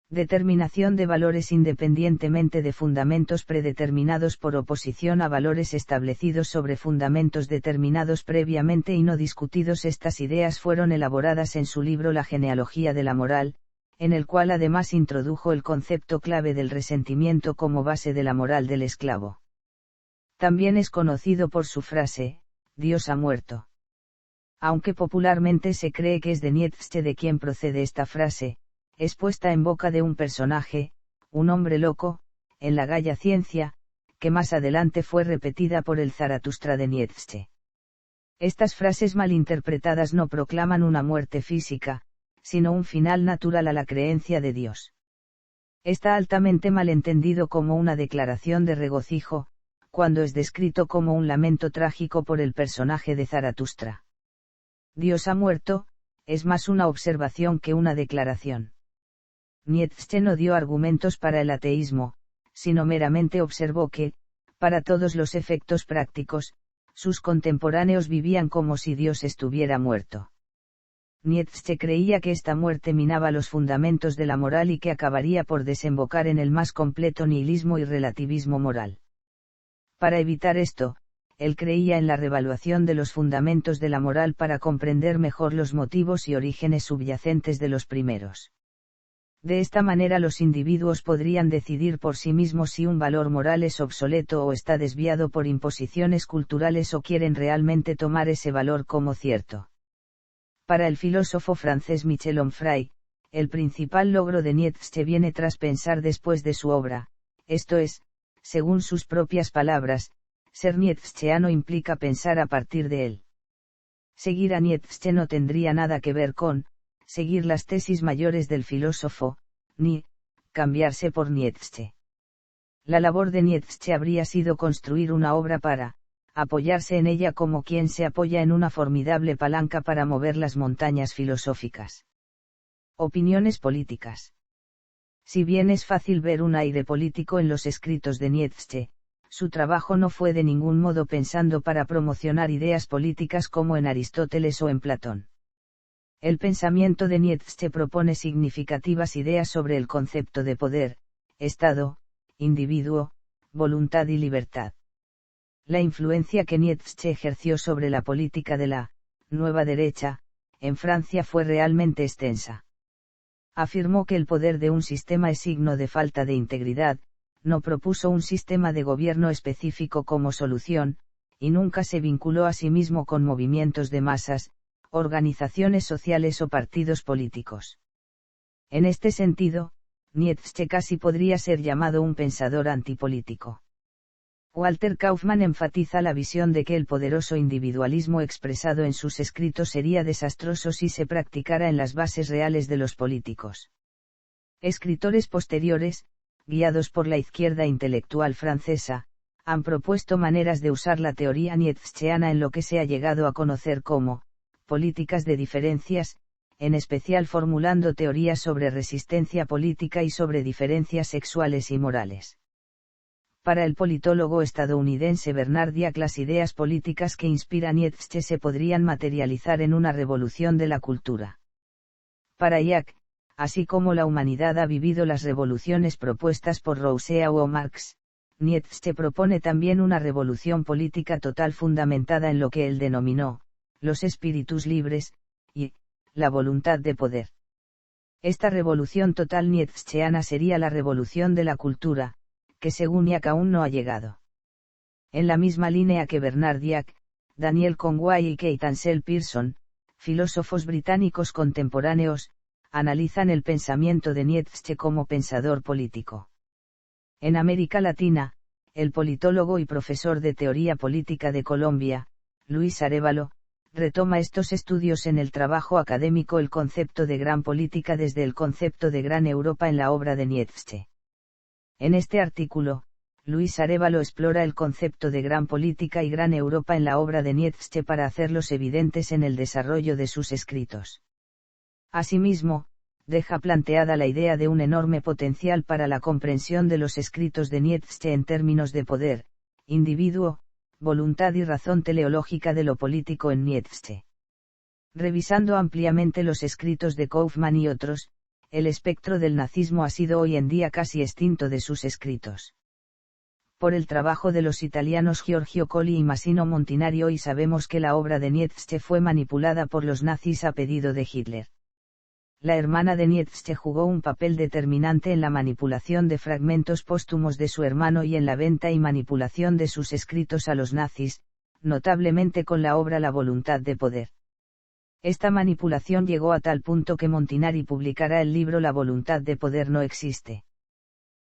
Determinación de valores independientemente de fundamentos predeterminados por oposición a valores establecidos sobre fundamentos determinados previamente y no discutidos. Estas ideas fueron elaboradas en su libro La genealogía de la moral, en el cual además introdujo el concepto clave del resentimiento como base de la moral del esclavo. También es conocido por su frase, Dios ha muerto. Aunque popularmente se cree que es de Nietzsche de quien procede esta frase, es puesta en boca de un personaje, un hombre loco, en la Gaia Ciencia, que más adelante fue repetida por el Zaratustra de Nietzsche. Estas frases malinterpretadas no proclaman una muerte física, sino un final natural a la creencia de Dios. Está altamente malentendido como una declaración de regocijo, cuando es descrito como un lamento trágico por el personaje de Zaratustra. Dios ha muerto, es más una observación que una declaración. Nietzsche no dio argumentos para el ateísmo, sino meramente observó que, para todos los efectos prácticos, sus contemporáneos vivían como si Dios estuviera muerto. Nietzsche creía que esta muerte minaba los fundamentos de la moral y que acabaría por desembocar en el más completo nihilismo y relativismo moral. Para evitar esto, él creía en la revaluación de los fundamentos de la moral para comprender mejor los motivos y orígenes subyacentes de los primeros. De esta manera los individuos podrían decidir por sí mismos si un valor moral es obsoleto o está desviado por imposiciones culturales o quieren realmente tomar ese valor como cierto. Para el filósofo francés Michel Onfray, el principal logro de Nietzsche viene tras pensar después de su obra, esto es, según sus propias palabras, ser nietzscheano implica pensar a partir de él. Seguir a Nietzsche no tendría nada que ver con seguir las tesis mayores del filósofo, ni cambiarse por Nietzsche. La labor de Nietzsche habría sido construir una obra para apoyarse en ella como quien se apoya en una formidable palanca para mover las montañas filosóficas. Opiniones políticas. Si bien es fácil ver un aire político en los escritos de Nietzsche, su trabajo no fue de ningún modo pensando para promocionar ideas políticas como en Aristóteles o en Platón. El pensamiento de Nietzsche propone significativas ideas sobre el concepto de poder, Estado, individuo, voluntad y libertad. La influencia que Nietzsche ejerció sobre la política de la nueva derecha, en Francia fue realmente extensa. Afirmó que el poder de un sistema es signo de falta de integridad, no propuso un sistema de gobierno específico como solución, y nunca se vinculó a sí mismo con movimientos de masas, organizaciones sociales o partidos políticos. En este sentido, Nietzsche casi podría ser llamado un pensador antipolítico. Walter Kaufmann enfatiza la visión de que el poderoso individualismo expresado en sus escritos sería desastroso si se practicara en las bases reales de los políticos. Escritores posteriores, guiados por la izquierda intelectual francesa, han propuesto maneras de usar la teoría nietzscheana en lo que se ha llegado a conocer como políticas de diferencias, en especial formulando teorías sobre resistencia política y sobre diferencias sexuales y morales. Para el politólogo estadounidense Bernard Jack, las ideas políticas que inspira Nietzsche se podrían materializar en una revolución de la cultura. Para Jack, así como la humanidad ha vivido las revoluciones propuestas por Rousseau o Marx, Nietzsche propone también una revolución política total fundamentada en lo que él denominó los espíritus libres y la voluntad de poder. Esta revolución total nietzscheana sería la revolución de la cultura, que según Jack aún no ha llegado. En la misma línea que Bernard Jack, Daniel Conway y Kate Ansel Pearson, filósofos británicos contemporáneos, analizan el pensamiento de Nietzsche como pensador político. En América Latina, el politólogo y profesor de teoría política de Colombia, Luis Arévalo, retoma estos estudios en el trabajo académico El concepto de gran política desde el concepto de gran Europa en la obra de Nietzsche. En este artículo, Luis Arévalo explora el concepto de gran política y gran Europa en la obra de Nietzsche para hacerlos evidentes en el desarrollo de sus escritos. Asimismo, deja planteada la idea de un enorme potencial para la comprensión de los escritos de Nietzsche en términos de poder, individuo, voluntad y razón teleológica de lo político en Nietzsche. Revisando ampliamente los escritos de Kaufmann y otros, el espectro del nazismo ha sido hoy en día casi extinto de sus escritos. Por el trabajo de los italianos Giorgio Colli y Massimo Montinari hoy sabemos que la obra de Nietzsche fue manipulada por los nazis a pedido de Hitler. La hermana de Nietzsche jugó un papel determinante en la manipulación de fragmentos póstumos de su hermano y en la venta y manipulación de sus escritos a los nazis, notablemente con la obra La voluntad de poder. Esta manipulación llegó a tal punto que Montinari publicará el libro La voluntad de poder no existe.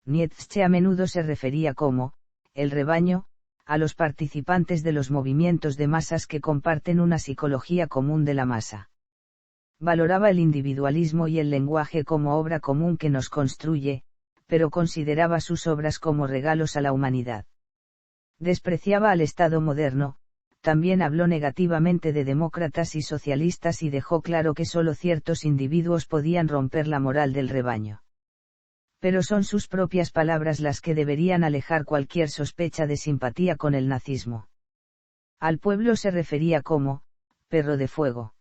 Nietzsche a menudo se refería como el rebaño a los participantes de los movimientos de masas que comparten una psicología común de la masa. Valoraba el individualismo y el lenguaje como obra común que nos construye, pero consideraba sus obras como regalos a la humanidad. Despreciaba al Estado moderno, también habló negativamente de demócratas y socialistas y dejó claro que solo ciertos individuos podían romper la moral del rebaño. Pero son sus propias palabras las que deberían alejar cualquier sospecha de simpatía con el nazismo. Al pueblo se refería como perro de fuego.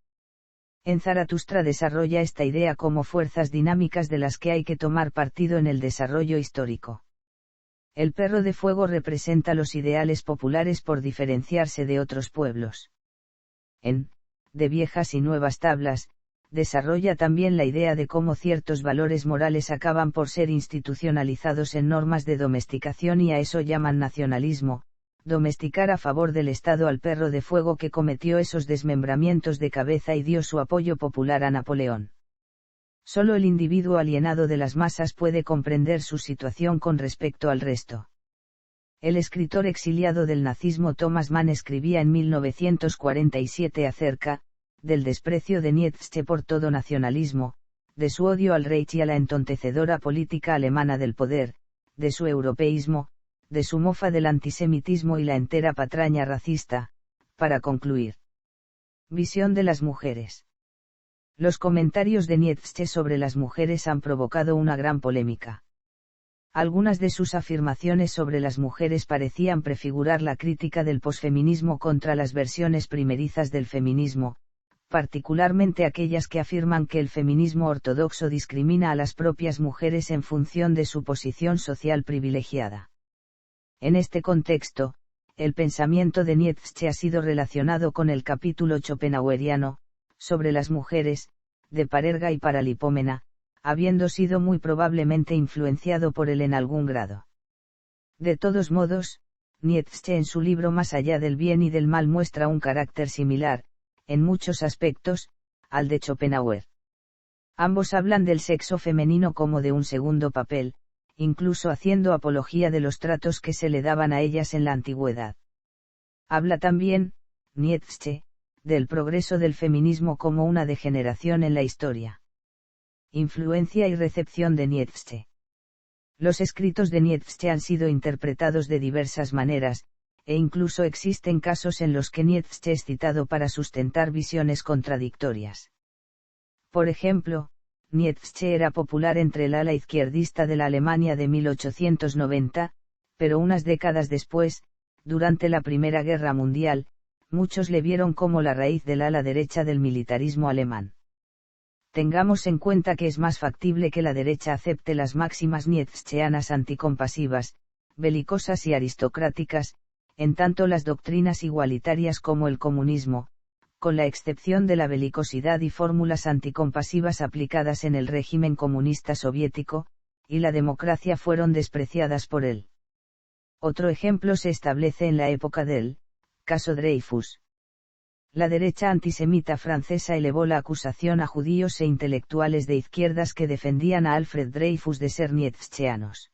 En Zaratustra desarrolla esta idea como fuerzas dinámicas de las que hay que tomar partido en el desarrollo histórico. El perro de fuego representa los ideales populares por diferenciarse de otros pueblos. En De viejas y nuevas tablas, desarrolla también la idea de cómo ciertos valores morales acaban por ser institucionalizados en normas de domesticación y a eso llaman nacionalismo, domesticar a favor del Estado al perro de fuego que cometió esos desmembramientos de cabeza y dio su apoyo popular a Napoleón. Solo el individuo alienado de las masas puede comprender su situación con respecto al resto. El escritor exiliado del nazismo Thomas Mann escribía en 1947 acerca del desprecio de Nietzsche por todo nacionalismo, de su odio al Reich y a la entontecedora política alemana del poder, de su europeísmo, de su mofa del antisemitismo y la entera patraña racista, para concluir. Visión de las mujeres. Los comentarios de Nietzsche sobre las mujeres han provocado una gran polémica. Algunas de sus afirmaciones sobre las mujeres parecían prefigurar la crítica del posfeminismo contra las versiones primerizas del feminismo, particularmente aquellas que afirman que el feminismo ortodoxo discrimina a las propias mujeres en función de su posición social privilegiada. En este contexto, el pensamiento de Nietzsche ha sido relacionado con el capítulo schopenhaueriano, sobre las mujeres, de Parerga y Paralipómena, habiendo sido muy probablemente influenciado por él en algún grado. De todos modos, Nietzsche en su libro Más allá del bien y del mal muestra un carácter similar, en muchos aspectos, al de Schopenhauer. Ambos hablan del sexo femenino como de un segundo papel, incluso haciendo apología de los tratos que se le daban a ellas en la antigüedad. Habla también, Nietzsche, del progreso del feminismo como una degeneración en la historia. Influencia y recepción de Nietzsche. Los escritos de Nietzsche han sido interpretados de diversas maneras, e incluso existen casos en los que Nietzsche es citado para sustentar visiones contradictorias. Por ejemplo, Nietzsche era popular entre el ala izquierdista de la Alemania de 1890, pero unas décadas después, durante la Primera Guerra Mundial, muchos le vieron como la raíz del ala derecha del militarismo alemán. Tengamos en cuenta que es más factible que la derecha acepte las máximas nietzscheanas anticompasivas, belicosas y aristocráticas, en tanto las doctrinas igualitarias como el comunismo, con la excepción de la belicosidad y fórmulas anticompasivas aplicadas en el régimen comunista soviético, y la democracia fueron despreciadas por él. Otro ejemplo se establece en la época del caso Dreyfus. La derecha antisemita francesa elevó la acusación a judíos e intelectuales de izquierdas que defendían a Alfred Dreyfus de ser nietzscheanos.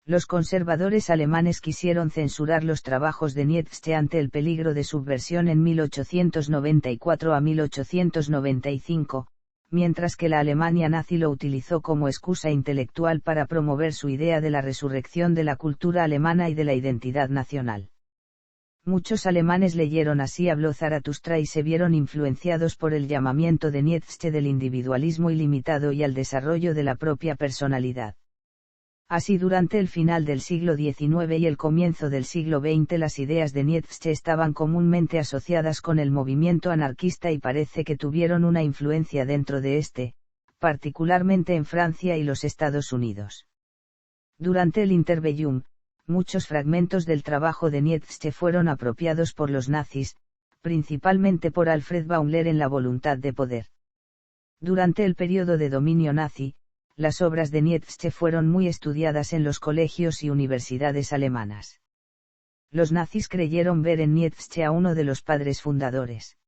Los conservadores alemanes quisieron censurar los trabajos de Nietzsche ante el peligro de subversión en 1894 a 1895, mientras que la Alemania nazi lo utilizó como excusa intelectual para promover su idea de la resurrección de la cultura alemana y de la identidad nacional. Muchos alemanes leyeron Así habló Zaratustra y se vieron influenciados por el llamamiento de Nietzsche del individualismo ilimitado y al desarrollo de la propia personalidad. Así durante el final del siglo XIX y el comienzo del siglo XX las ideas de Nietzsche estaban comúnmente asociadas con el movimiento anarquista y parece que tuvieron una influencia dentro de este, particularmente en Francia y los Estados Unidos. Durante el Interbellum, muchos fragmentos del trabajo de Nietzsche fueron apropiados por los nazis, principalmente por Alfred Baumler en La voluntad de poder. Durante el periodo de dominio nazi, las obras de Nietzsche fueron muy estudiadas en los colegios y universidades alemanas. Los nazis creyeron ver en Nietzsche a uno de los padres fundadores.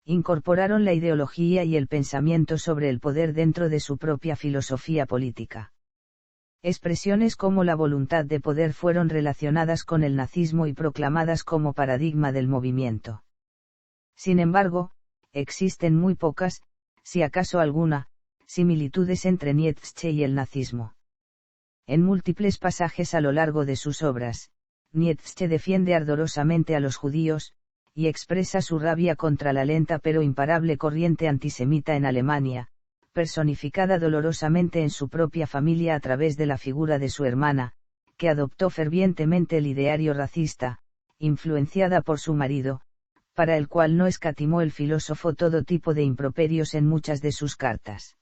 Incorporaron la ideología y el pensamiento sobre el poder dentro de su propia filosofía política. Expresiones como la voluntad de poder fueron relacionadas con el nazismo y proclamadas como paradigma del movimiento. Sin embargo, existen muy pocas, si acaso alguna, similitudes entre Nietzsche y el nazismo. En múltiples pasajes a lo largo de sus obras, Nietzsche defiende ardorosamente a los judíos, y expresa su rabia contra la lenta pero imparable corriente antisemita en Alemania, personificada dolorosamente en su propia familia a través de la figura de su hermana, que adoptó fervientemente el ideario racista, influenciada por su marido, para el cual no escatimó el filósofo todo tipo de improperios en muchas de sus cartas.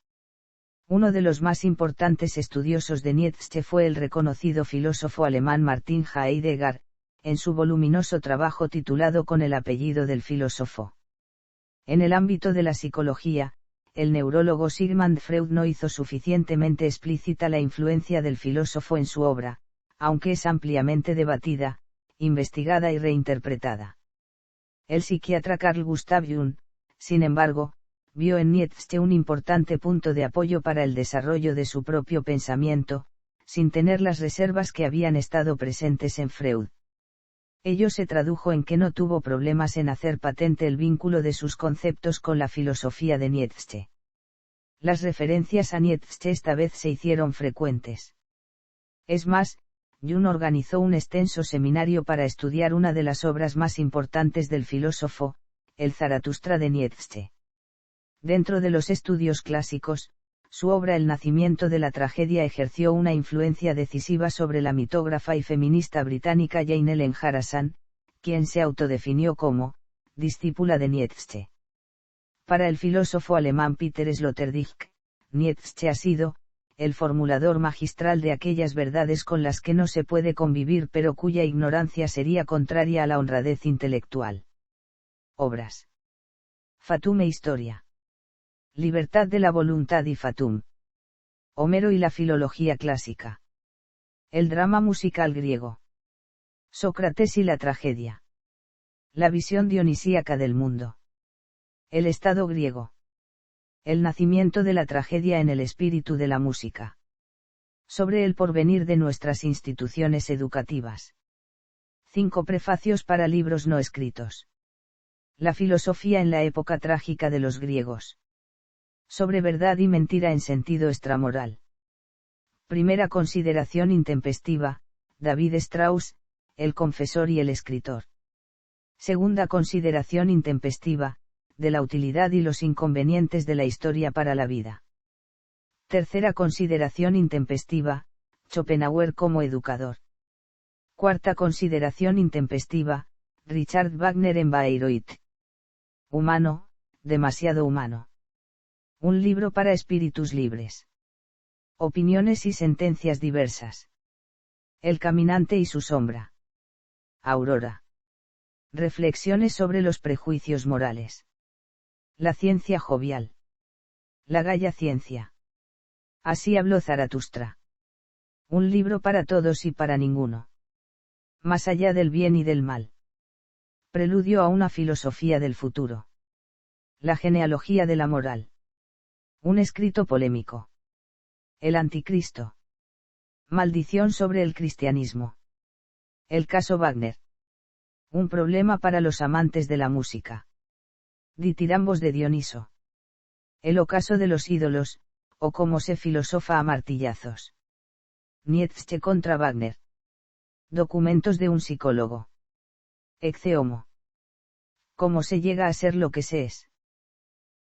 Uno de los más importantes estudiosos de Nietzsche fue el reconocido filósofo alemán Martin Heidegger, en su voluminoso trabajo titulado Con el apellido del filósofo. En el ámbito de la psicología, el neurólogo Sigmund Freud no hizo suficientemente explícita la influencia del filósofo en su obra, aunque es ampliamente debatida, investigada y reinterpretada. El psiquiatra Carl Gustav Jung, sin embargo, vio en Nietzsche un importante punto de apoyo para el desarrollo de su propio pensamiento, sin tener las reservas que habían estado presentes en Freud. Ello se tradujo en que no tuvo problemas en hacer patente el vínculo de sus conceptos con la filosofía de Nietzsche. Las referencias a Nietzsche esta vez se hicieron frecuentes. Es más, Jung organizó un extenso seminario para estudiar una de las obras más importantes del filósofo, el Zaratustra de Nietzsche. Dentro de los estudios clásicos, su obra El nacimiento de la tragedia ejerció una influencia decisiva sobre la mitógrafa y feminista británica Jane Ellen Harrison, quien se autodefinió como discípula de Nietzsche. Para el filósofo alemán Peter Sloterdijk, Nietzsche ha sido, el formulador magistral de aquellas verdades con las que no se puede convivir pero cuya ignorancia sería contraria a la honradez intelectual. Obras. Fatum e Historia. Libertad de la voluntad y Fatum. Homero y la filología clásica. El drama musical griego. Sócrates y la tragedia. La visión dionisíaca del mundo. El Estado griego. El nacimiento de la tragedia en el espíritu de la música. Sobre el porvenir de nuestras instituciones educativas. 5 prefacios para libros no escritos. La filosofía en la época trágica de los griegos. Sobre verdad y mentira en sentido extramoral. Primera consideración intempestiva, David Strauss, el confesor y el escritor. Segunda consideración intempestiva, de la utilidad y los inconvenientes de la historia para la vida. Tercera consideración intempestiva, Schopenhauer como educador. Cuarta consideración intempestiva, Richard Wagner en Bayreuth. Humano, demasiado humano. Un libro para espíritus libres. Opiniones y sentencias diversas. El caminante y su sombra. Aurora. Reflexiones sobre los prejuicios morales. La ciencia jovial. La gaya ciencia. Así habló Zaratustra. Un libro para todos y para ninguno. Más allá del bien y del mal. Preludio a una filosofía del futuro. La genealogía de la moral. Un escrito polémico. El anticristo. Maldición sobre el cristianismo. El caso Wagner. Un problema para los amantes de la música. Ditirambos de Dioniso. El ocaso de los ídolos, o cómo se filosofa a martillazos. Nietzsche contra Wagner. Documentos de un psicólogo. Ecce Homo. ¿Cómo se llega a ser lo que se es?